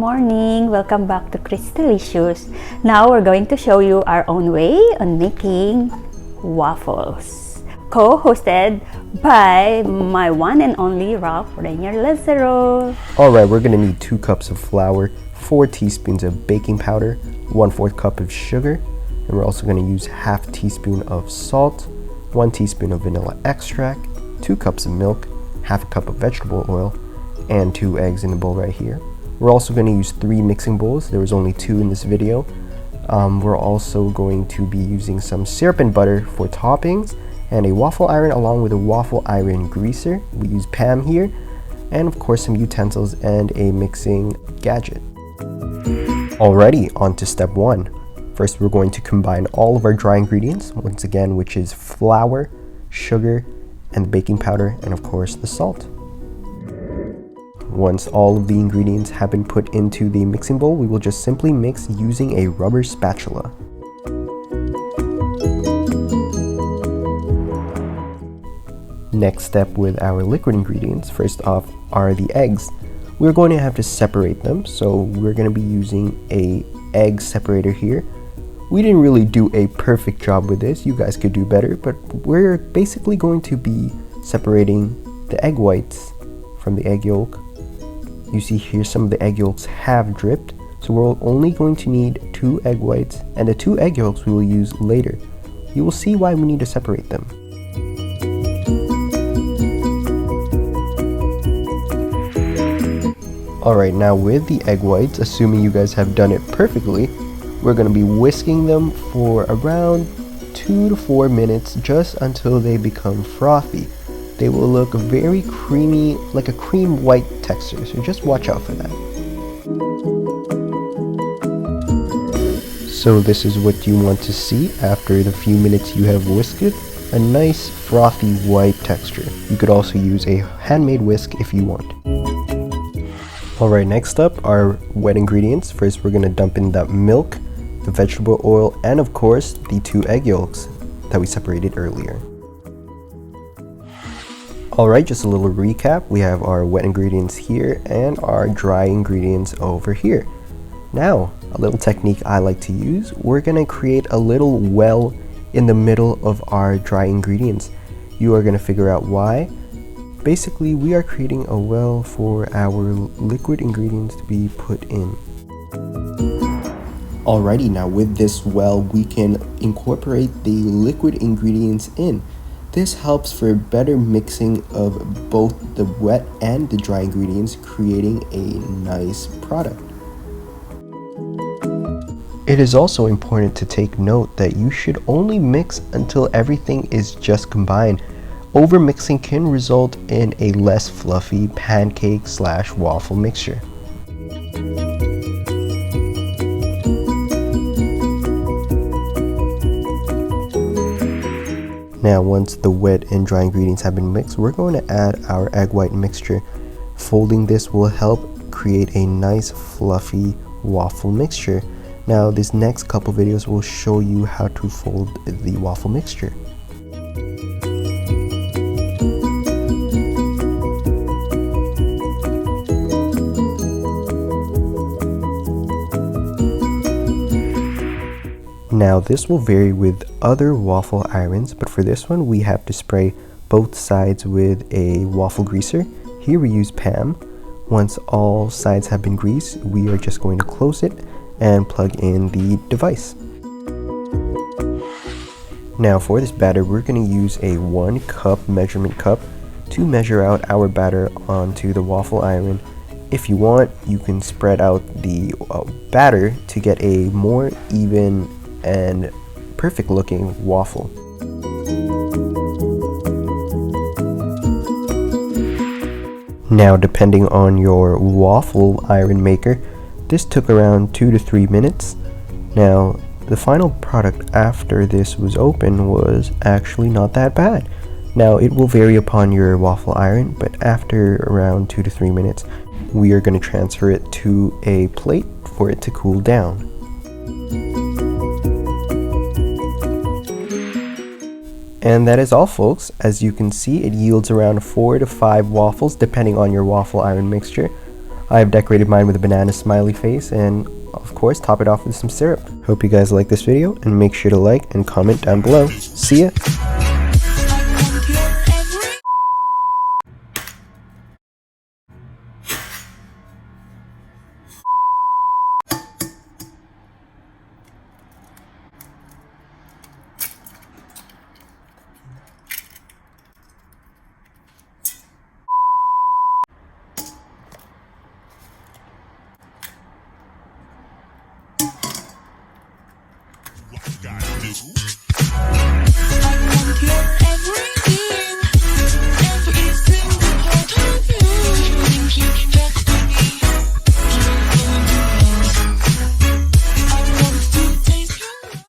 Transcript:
morning! Welcome back to Cristylicious. Now we're going to show you our own way on making waffles. Co-hosted by my one and only Ralph Lazaro. Alright, we're going to need 2 cups of flour, 4 teaspoons of baking powder, 1/4 cup of sugar, and we're also going to use half teaspoon of salt, 1 teaspoon of vanilla extract, 2 cups of milk, half a cup of vegetable oil, and 2 eggs in a bowl right here. We're also going to use 3 mixing bowls. There was only 2 in this video. We're also going to be using some syrup and butter for toppings, and a waffle iron along with a waffle iron greaser. We use Pam here, and of course some utensils and a mixing gadget. Alrighty, on to step 1. First, we're going to combine all of our dry ingredients, once again, which is flour, sugar, and baking powder, and of course the salt. Once all of the ingredients have been put into the mixing bowl, we will just simply mix using a rubber spatula. Next step with our liquid ingredients, first off are the eggs. We're going to have to separate them, so we're going to be using a egg separator here. We didn't really do a perfect job with this, you guys could do better, but we're basically going to be separating the egg whites from the egg yolk. You see here some of the egg yolks have dripped, so we're only going to need 2 egg whites, and the 2 egg yolks we will use later. You will see why we need to separate them. Alright, now with the egg whites, assuming you guys have done it perfectly, we're going to be whisking them for around 2 to 4 minutes just until they become frothy. They will look very creamy, like a cream white texture, so just watch out for that. So this is what you want to see after the few minutes you have whisked it, a nice frothy white texture. You could also use a handmade whisk if you want. Alright, next up are wet ingredients. First we're going to dump in that milk, the vegetable oil, and of course the 2 egg yolks that we separated earlier. Alright, just a little recap. We have our wet ingredients here and our dry ingredients over here. Now, a little technique I like to use. We're going to create a little well in the middle of our dry ingredients. You are going to figure out why. Basically, we are creating a well for our liquid ingredients to be put in. Alrighty, now with this well, we can incorporate the liquid ingredients in. This helps for better mixing of both the wet and the dry ingredients, creating a nice product. It is also important to take note that you should only mix until everything is just combined. Over mixing can result in a less fluffy pancake/waffle mixture. Now once the wet and dry ingredients have been mixed, we're going to add our egg white mixture. Folding this will help create a nice fluffy waffle mixture. Now this next couple videos will show you how to fold the waffle mixture. Now this will vary with other waffle irons, but for this one we have to spray both sides with a waffle greaser. Here we use Pam. Once all sides have been greased, we are just going to close it and plug in the device. Now for this batter, we're going to use a 1 cup measurement cup to measure out our batter onto the waffle iron. If you want, you can spread out the batter to get a more even and perfect looking waffle. Now depending on your waffle iron maker, this took around 2 to 3 minutes. Now the final product after this was open was actually not that bad. Now it will vary upon your waffle iron, but after around 2 to 3 minutes we are going to transfer it to a plate for it to cool down. And that is all, folks. As you can see, it yields around 4 to 5 waffles depending on your waffle iron mixture. I have decorated mine with a banana smiley face and of course top it off with some syrup. Hope you guys like this video and make sure to like and comment down below. See ya! What you gotta do?